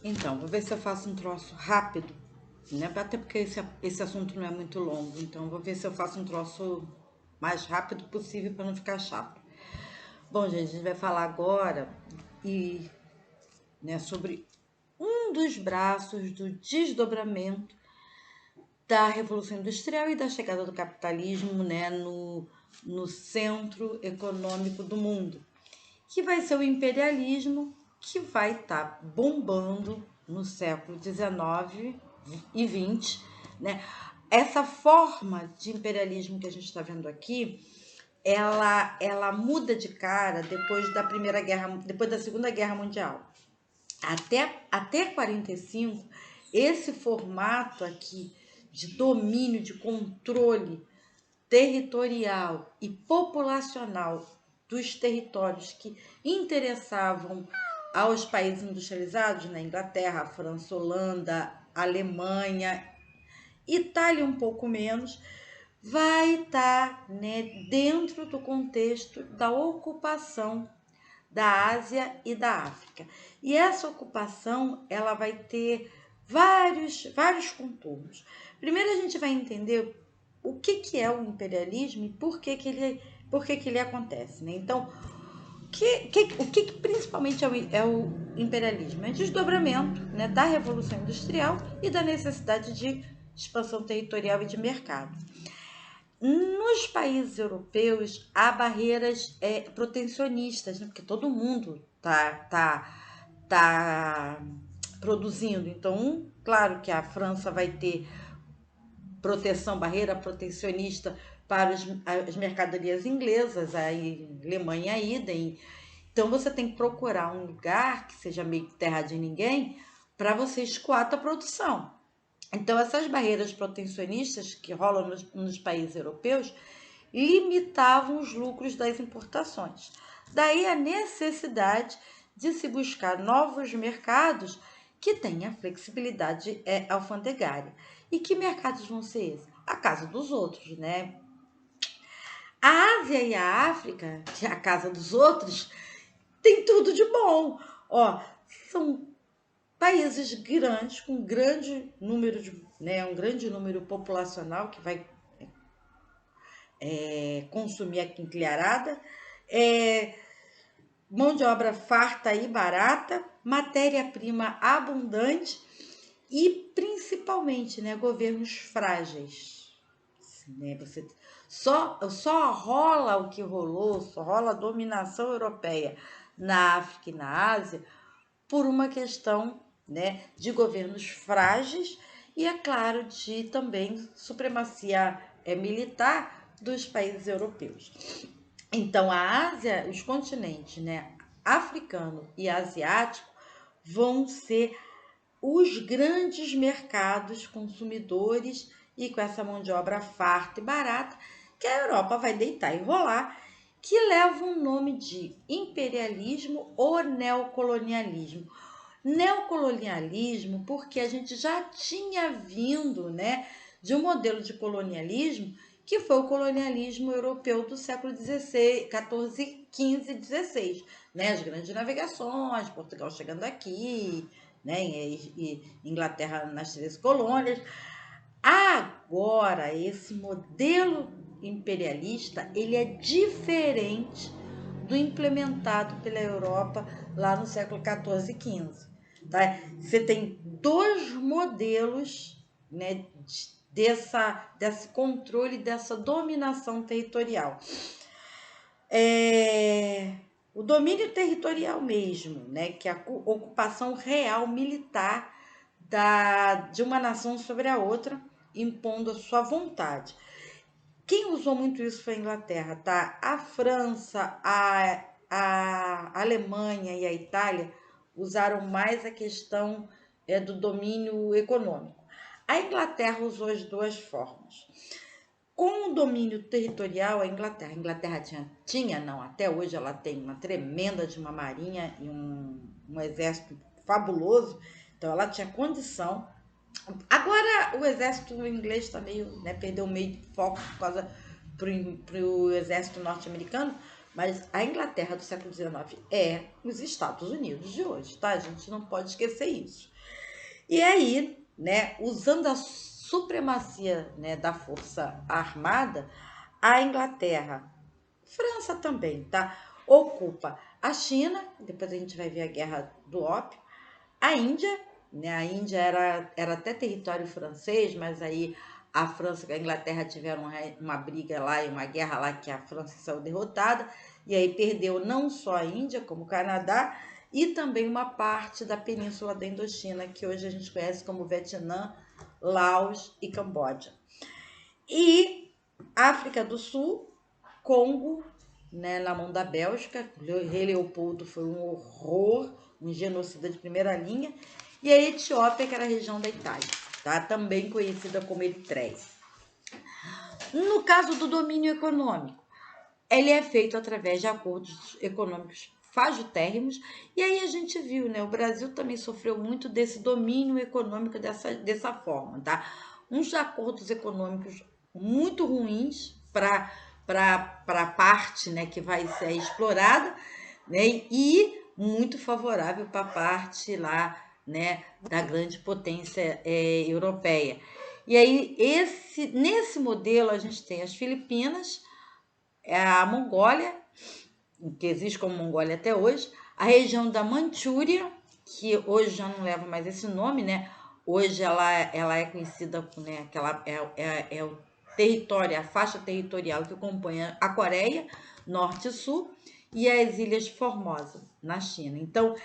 Então, vou ver se eu faço um troço rápido, né? Até porque esse assunto não é muito longo, então vou ver se eu faço um troço mais rápido possível para não ficar chato. Bom, gente, a gente vai falar agora e, né, sobre um dos braços do desdobramento da Revolução Industrial e da chegada do capitalismo, né, no centro econômico do mundo, que vai ser o imperialismo, que vai estar bombando no século XIX e XX, né? Essa forma de imperialismo que a gente está vendo aqui, ela muda de cara depois da depois da Segunda Guerra Mundial. Até 45, esse formato aqui de domínio, de controle territorial e populacional dos territórios que interessavam aos países industrializados, na Inglaterra, França, Holanda, Alemanha, Itália um pouco menos, vai estar, né, dentro do contexto da ocupação da Ásia e da África. E essa ocupação, ela vai ter vários contornos. Primeiro a gente vai entender o que é o imperialismo e por que ele acontece, né? Então, o que principalmente é o imperialismo? É desdobramento, né, da Revolução Industrial e da necessidade de expansão territorial e de mercado. Nos países europeus há barreiras protecionistas, né? Porque todo mundo tá produzindo. Então, claro que a França vai ter barreira protecionista para as mercadorias inglesas, a Alemanha idem. Então você tem que procurar um lugar que seja meio terra de ninguém para você escoar a tua produção. Então essas barreiras protecionistas que rolam nos países europeus limitavam os lucros das importações. Daí a necessidade de se buscar novos mercados que tenham flexibilidade alfandegária. E que mercados vão ser esses? A casa dos outros, né? A Ásia e a África, que é a casa dos outros, tem tudo de bom. Ó, são países grandes, com um grande número um grande número populacional que vai consumir a quinquilharada, mão de obra farta e barata, matéria-prima abundante e principalmente, né, governos frágeis. Né? Só rola o que rolou, só rola a dominação europeia na África e na Ásia por uma questão, né, de governos frágeis e, é claro, de também supremacia militar dos países europeus. Então, a Ásia, os continentes, né, africano e asiático, vão ser os grandes mercados consumidores e com essa mão de obra farta e barata que a Europa vai deitar e rolar, que leva o nome de imperialismo ou neocolonialismo. Neocolonialismo porque a gente já tinha vindo, né, de um modelo de colonialismo que foi o colonialismo europeu do século XVI, XIV, XV, XVI, né, as grandes navegações, Portugal chegando aqui, né, e Inglaterra nas 13 colônias. Agora, esse modelo imperialista, ele é diferente do implementado pela Europa lá no século XIV e XV. Tá? Você tem dois modelos, né, desse controle, dessa dominação territorial. O domínio territorial mesmo, né, que é a ocupação real militar de uma nação sobre a outra, impondo a sua vontade. Quem usou muito isso foi a Inglaterra, tá? A França, a Alemanha e a Itália usaram mais a questão do domínio econômico. A Inglaterra usou as duas formas. Com o domínio territorial, a Inglaterra tinha, não, até hoje ela tem uma tremenda de uma marinha e um exército fabuloso, então ela tinha condição. Agora o exército inglês está meio, né, perdeu meio de foco por causa pro exército norte-americano, Mas a Inglaterra do século XIX é os Estados Unidos de hoje, tá? A gente não pode esquecer isso. E aí, né, usando a supremacia, né, da força armada, a Inglaterra, França também, tá? Ocupa a China, depois a gente vai ver a Guerra do Ópio, a Índia, né? A Índia era até território francês, mas aí a França e a Inglaterra tiveram uma briga lá e uma guerra lá que a França saiu derrotada, e aí perdeu não só a Índia, como o Canadá, e também uma parte da península da Indochina, que hoje a gente conhece como Vietnã, Laos e Camboja. E África do Sul, Congo, né, na mão da Bélgica. O rei Leopoldo foi um horror, um genocida de primeira linha. E a Etiópia, que era a região da Itália, tá? Também conhecida como Eritreia. No caso do domínio econômico, ele é feito através de acordos econômicos fajutérrimos, e aí a gente viu, né? O Brasil também sofreu muito desse domínio econômico dessa forma, tá? Uns acordos econômicos muito ruins para a parte, né, que vai ser explorada, né? E muito favorável para a parte lá, né, da grande potência europeia. E aí, nesse modelo, a gente tem as Filipinas, a Mongólia, que existe como Mongólia até hoje, a região da Manchúria, que hoje já não leva mais esse nome, né? Hoje ela é conhecida, né, que ela é o território, a faixa territorial que acompanha a Coreia, Norte e Sul, e as Ilhas Formosa, na China. Então,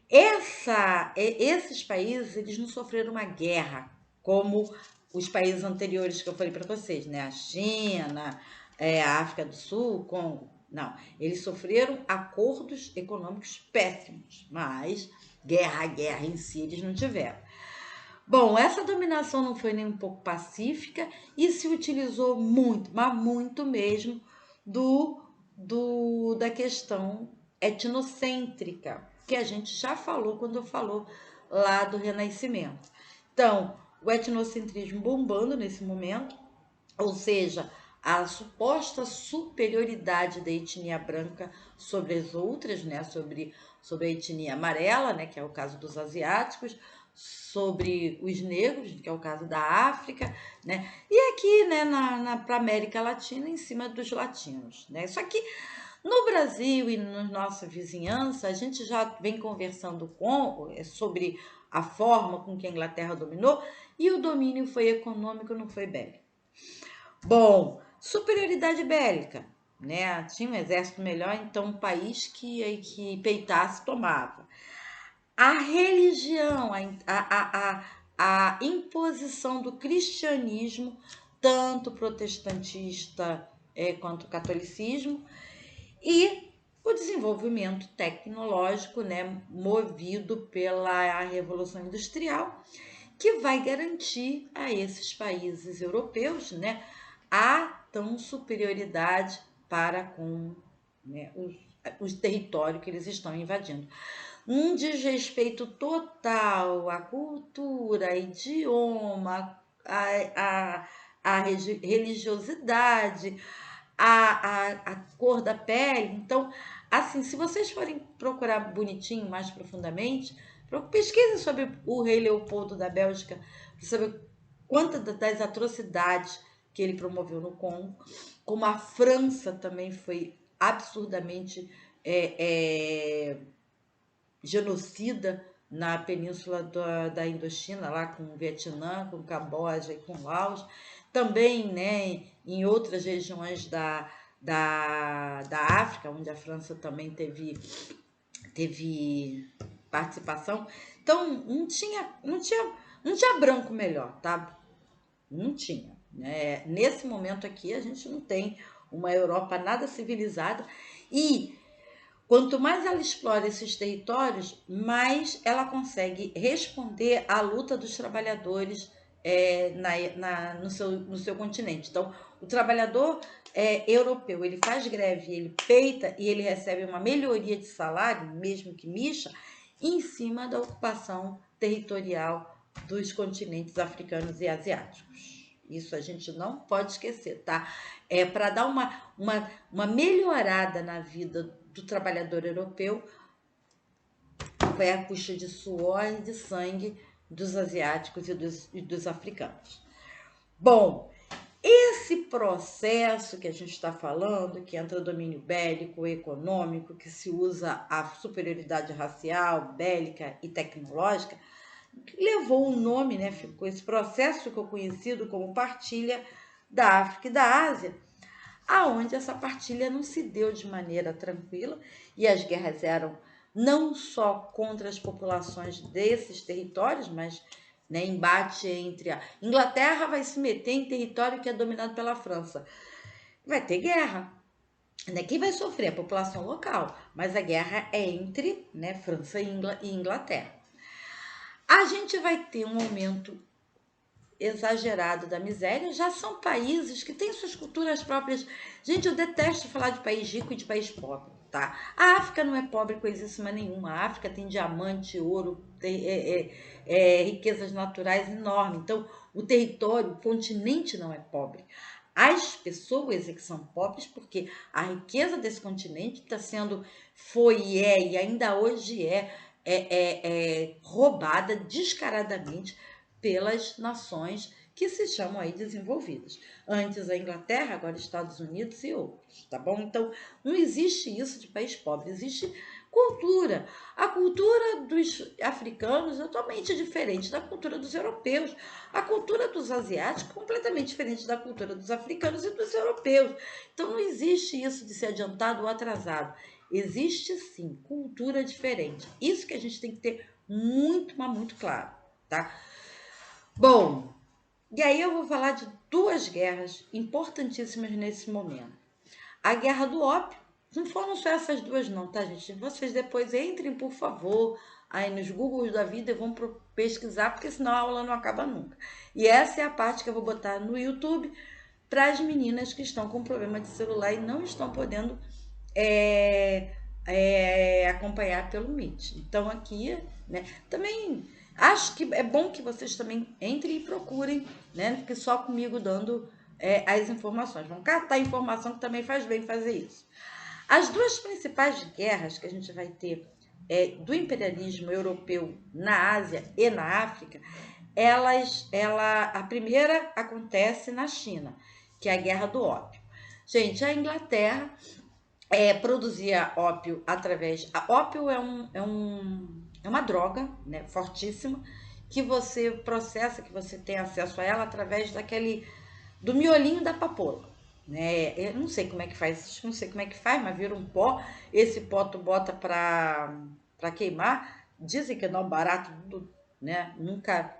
esses países, eles não sofreram uma guerra, como os países anteriores que eu falei para vocês, né? A China, a África do Sul, o Congo. Não, eles sofreram acordos econômicos péssimos, mas guerra em si eles não tiveram. Bom, essa dominação não foi nem um pouco pacífica e se utilizou muito, mas muito mesmo, da questão etnocêntrica, que a gente já falou quando falou lá do Renascimento. Então, o etnocentrismo bombando nesse momento, ou seja, a suposta superioridade da etnia branca sobre as outras, né, sobre a etnia amarela, né, que é o caso dos asiáticos, sobre os negros, que é o caso da África, né, e aqui, né, para a América Latina, em cima dos latinos, né. Só que no Brasil e na nossa vizinhança, a gente já vem conversando sobre a forma com que a Inglaterra dominou, e o domínio foi econômico, não foi bélico. Bom, superioridade bélica, né? Tinha um exército melhor, então um país que peitasse tomava. A religião, a imposição do cristianismo, tanto protestantista quanto catolicismo, e o desenvolvimento tecnológico, né, movido pela Revolução Industrial, que vai garantir a esses países europeus, né, a tão superioridade para com, né, os territórios que eles estão invadindo. Um desrespeito total à cultura, idioma, a religiosidade, a cor da pele. Então, assim, se vocês forem procurar bonitinho, mais profundamente, pesquisem sobre o rei Leopoldo da Bélgica, para saber quantas das atrocidades que ele promoveu no Congo, como a França também foi absurdamente genocida na península da Indochina, lá com o Vietnã, com o Camboja e com o Laos. Também, né, em outras regiões da África, onde a França também teve participação. Então, não tinha branco melhor, tá? Não tinha. Né? Nesse momento aqui, a gente não tem uma Europa nada civilizada e quanto mais ela explora esses territórios, mais ela consegue responder à luta dos trabalhadores no seu continente. Então, o trabalhador europeu, ele faz greve, ele peita e ele recebe uma melhoria de salário, mesmo que mixa, em cima da ocupação territorial dos continentes africanos e asiáticos. Isso a gente não pode esquecer, tá? É para dar uma melhorada na vida do trabalhador europeu, foi à custa de suor e de sangue dos asiáticos e dos africanos. Bom, esse processo que a gente está falando, que entra domínio bélico, econômico, que se usa a superioridade racial, bélica e tecnológica, levou o nome, né? Esse processo ficou conhecido como partilha da África e da Ásia, aonde essa partilha não se deu de maneira tranquila e as guerras eram não só contra as populações desses territórios, mas né, embate entre a Inglaterra vai se meter em território que é dominado pela França. Vai ter guerra. Né? Quem vai sofrer? A população local. Mas a guerra é entre né, França e Inglaterra. A gente vai ter um aumento exagerado da miséria. Já são países que têm suas culturas próprias. Gente, eu detesto falar de país rico e de país pobre, tá? A África não é pobre coisíssima nenhuma. A África tem diamante, ouro, tem riquezas naturais enormes. Então, o território, o continente não é pobre. As pessoas é que são pobres porque a riqueza desse continente está sendo, foi e ainda hoje roubada descaradamente pelas nações que se chamam aí desenvolvidas. Antes a Inglaterra, agora Estados Unidos e outros, tá bom? Então, não existe isso de país pobre, existe cultura. A cultura dos africanos é totalmente diferente da cultura dos europeus. A cultura dos asiáticos é completamente diferente da cultura dos africanos e dos europeus. Então, não existe isso de ser adiantado ou atrasado. Existe, sim, cultura diferente. Isso que a gente tem que ter muito, mas muito claro, tá? Bom, e aí eu vou falar de duas guerras importantíssimas nesse momento. A Guerra do Ópio, não foram só essas duas não, tá, gente? Vocês depois entrem, por favor, aí nos Googles da vida e vão pesquisar, porque senão a aula não acaba nunca. E essa é a parte que eu vou botar no YouTube para as meninas que estão com problema de celular e não estão podendo acompanhar pelo Meet. Então aqui, né, também acho que é bom que vocês também entrem e procurem, né, porque só comigo dando as informações. Vão catar informação que também faz bem fazer isso. As duas principais guerras que a gente vai ter do imperialismo europeu na Ásia e na África, a primeira acontece na China, que é a Guerra do Ópio. Gente, a Inglaterra produzia ópio através... Ópio é uma droga, né, fortíssima, que você processa, que você tem acesso a ela através do miolinho da papoula. Né? Eu não sei como é que faz, não sei como é que faz, mas vira um pó. Esse pó tu bota para queimar. Dizem que não é barato, né? Nunca...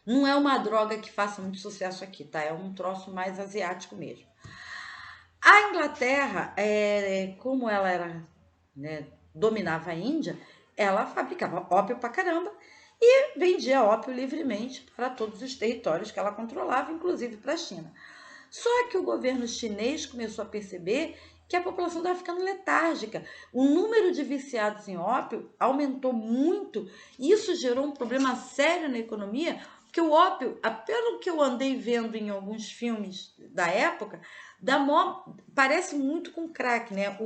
não é uma droga que faça muito sucesso aqui, tá? É um troço mais asiático mesmo. A Inglaterra, como ela era, né, dominava a Índia, ela fabricava ópio pra caramba e vendia ópio livremente para todos os territórios que ela controlava, inclusive para a China. Só que o governo chinês começou a perceber que a população estava ficando letárgica. O número de viciados em ópio aumentou muito e isso gerou um problema sério na economia, porque o ópio, pelo que eu andei vendo em alguns filmes da época, parece muito com crack, né?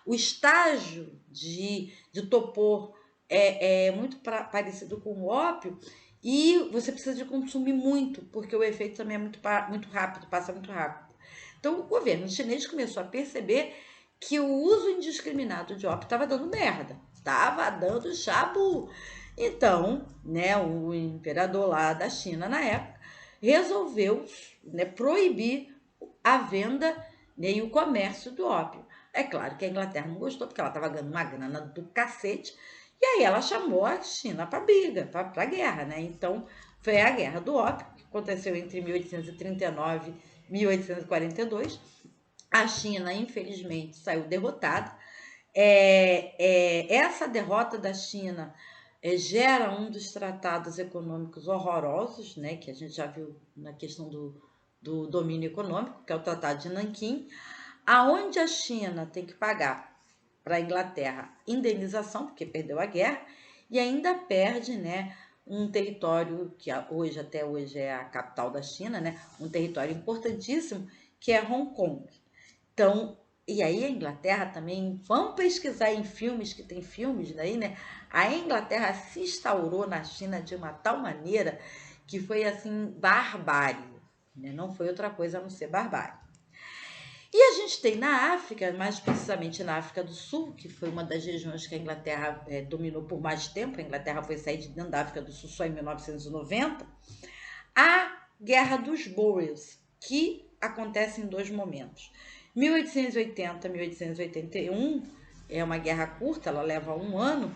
O estágio de topor é muito parecido com o ópio e você precisa de consumir muito, porque o efeito também é muito rápido, passa muito rápido. Então, o governo chinês começou a perceber que o uso indiscriminado de ópio estava dando merda, estava dando chabu. Então, né, o imperador lá da China, na época, resolveu, né, proibir a venda, né, e o comércio do ópio. É claro que a Inglaterra não gostou, porque ela estava ganhando uma grana do cacete, e aí ela chamou a China para briga, para a guerra, né? Então, foi a Guerra do Ópio, que aconteceu entre 1839 e 1842. A China, infelizmente, saiu derrotada. Essa derrota da China gera um dos tratados econômicos horrorosos, né? Que a gente já viu na questão do domínio econômico, que é o Tratado de Nanquim, aonde a China tem que pagar para a Inglaterra indenização, porque perdeu a guerra, e ainda perde, né, um território que hoje, até hoje, é a capital da China, né? Um território importantíssimo, que é Hong Kong. Então, e aí a Inglaterra também, vamos pesquisar em filmes, que tem filmes daí, né? A Inglaterra se instaurou na China de uma tal maneira que foi assim, barbárie, né? Não foi outra coisa a não ser barbárie. E a gente tem na África, mais precisamente na África do Sul, que foi uma das regiões que a Inglaterra dominou por mais tempo, a Inglaterra foi sair de dentro da África do Sul só em 1990, a Guerra dos Boers, que acontece em dois momentos. 1880 e 1881 é uma guerra curta, ela leva um ano,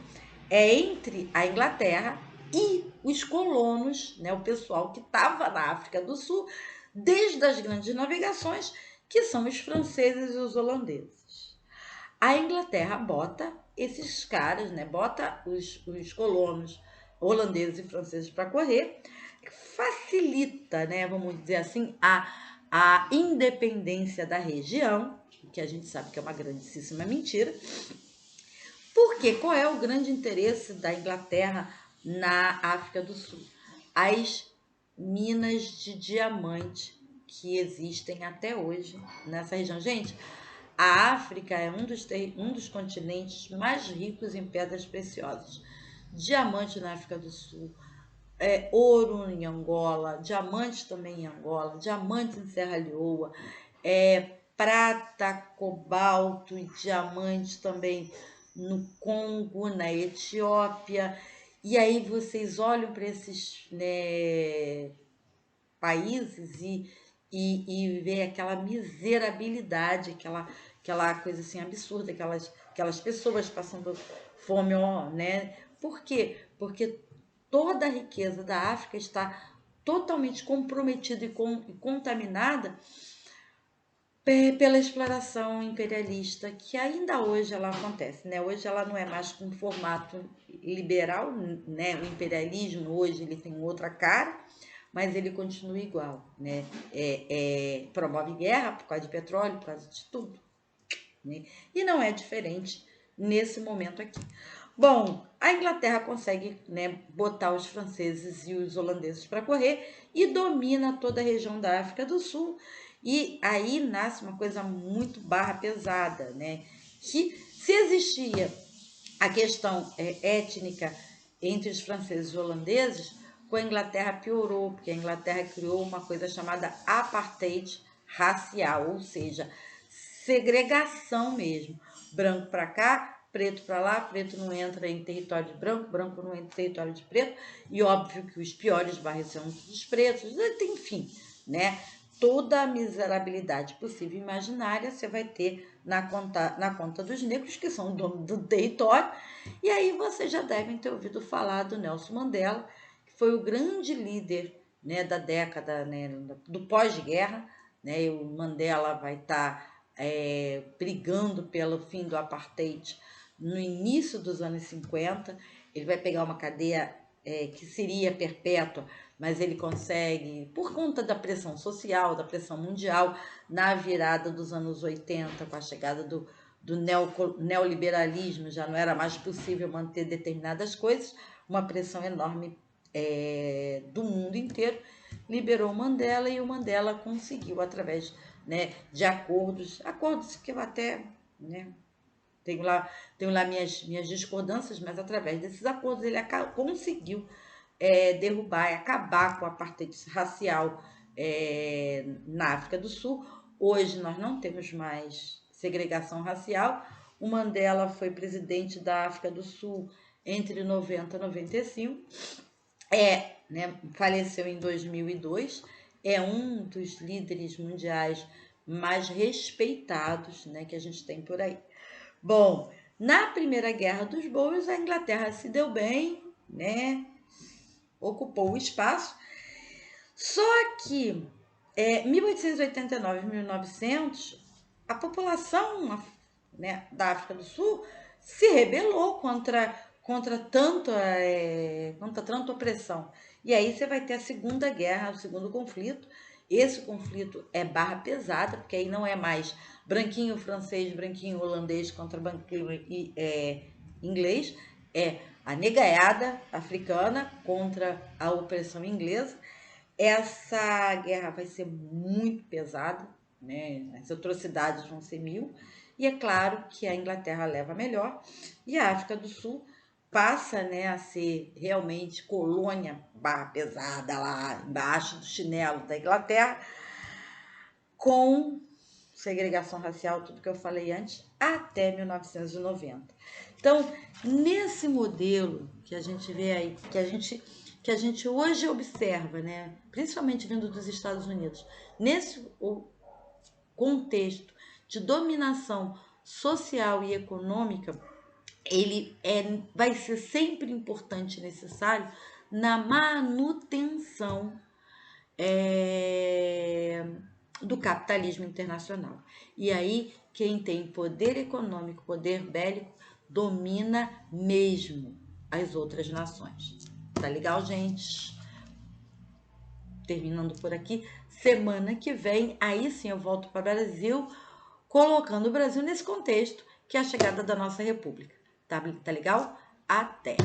é entre a Inglaterra e os colonos, né, o pessoal que estava na África do Sul, desde as grandes navegações, que são os franceses e os holandeses. A Inglaterra bota esses caras, né, bota os colonos holandeses e franceses para correr, facilita, né, vamos dizer assim, a independência da região, que a gente sabe que é uma grandíssima mentira. Porque qual é o grande interesse da Inglaterra na África do Sul? As minas de diamante que existem até hoje nessa região. Gente, a África é um dos continentes mais ricos em pedras preciosas. Diamante na África do Sul, ouro em Angola, diamantes também em Angola, diamantes em Serra Leoa, prata, cobalto e diamantes também no Congo, na Etiópia. E aí vocês olham para esses, né, países e vê aquela miserabilidade, aquela coisa assim absurda, aquelas pessoas passando fome, ó, né? Por quê? Porque toda a riqueza da África está totalmente comprometida e contaminada pela exploração imperialista, que ainda hoje ela acontece, né? Hoje ela não é mais com formato liberal, né? O imperialismo hoje ele tem outra cara, mas ele continua igual, né? Promove guerra por causa de petróleo, por causa de tudo, né? E não é diferente nesse momento aqui. Bom, a Inglaterra consegue, né, botar os franceses e os holandeses para correr e domina toda a região da África do Sul. E aí nasce uma coisa muito barra pesada, né? Que se existia a questão étnica entre os franceses e os holandeses, com a Inglaterra piorou, porque a Inglaterra criou uma coisa chamada apartheid racial, ou seja, segregação mesmo. Branco para cá, preto para lá, preto não entra em território de branco, branco não entra em território de preto, e óbvio que os piores bairros são os pretos, enfim, né? Toda a miserabilidade possível e imaginária você vai ter na conta dos negros, que são donos do território. E aí vocês já devem ter ouvido falar do Nelson Mandela, que foi o grande líder, né, da década, né, do pós-guerra, né? E o Mandela vai estar brigando pelo fim do apartheid no início dos anos 50. Ele vai pegar uma cadeia que seria perpétua, mas ele consegue, por conta da pressão social, da pressão mundial, na virada dos anos 80, com a chegada do neoliberalismo, já não era mais possível manter determinadas coisas, uma pressão enorme do mundo inteiro, liberou o Mandela e o Mandela conseguiu, através, né, de acordos que eu até, né, tenho lá minhas discordâncias, mas através desses acordos ele conseguiu derrubar e acabar com a apartheid racial na África do Sul. Hoje nós não temos mais segregação racial. O Mandela foi presidente da África do Sul entre 90 e 95. Né, faleceu em 2002. É um dos líderes mundiais mais respeitados, né, que a gente tem por aí. Bom, na Primeira Guerra dos Boers, a Inglaterra se deu bem, né? Ocupou o espaço. Só que 1889 e 1900, a população, né, da África do Sul se rebelou contra tanta opressão. E aí você vai ter a Segunda Guerra, o segundo conflito. Esse conflito é barra pesada, porque aí não é mais branquinho francês, branquinho holandês contra branquinho inglês. é a negaiada africana contra a opressão inglesa. Essa guerra vai ser muito pesada, né? As atrocidades vão ser mil, e é claro que a Inglaterra leva melhor, e a África do Sul passa, né, a ser realmente colônia barra pesada lá embaixo do chinelo da Inglaterra, com segregação racial, tudo que eu falei antes, até 1990. Então, nesse modelo que a gente vê aí, que a gente hoje observa, né, principalmente vindo dos Estados Unidos, nesse contexto de dominação social e econômica, ele vai ser sempre importante e necessário na manutenção do capitalismo internacional. E aí, quem tem poder econômico, poder bélico, domina mesmo as outras nações. Tá legal, gente? Terminando por aqui. Semana que vem, aí sim eu volto para o Brasil, colocando o Brasil nesse contexto, que é a chegada da nossa república. Tá legal? Até!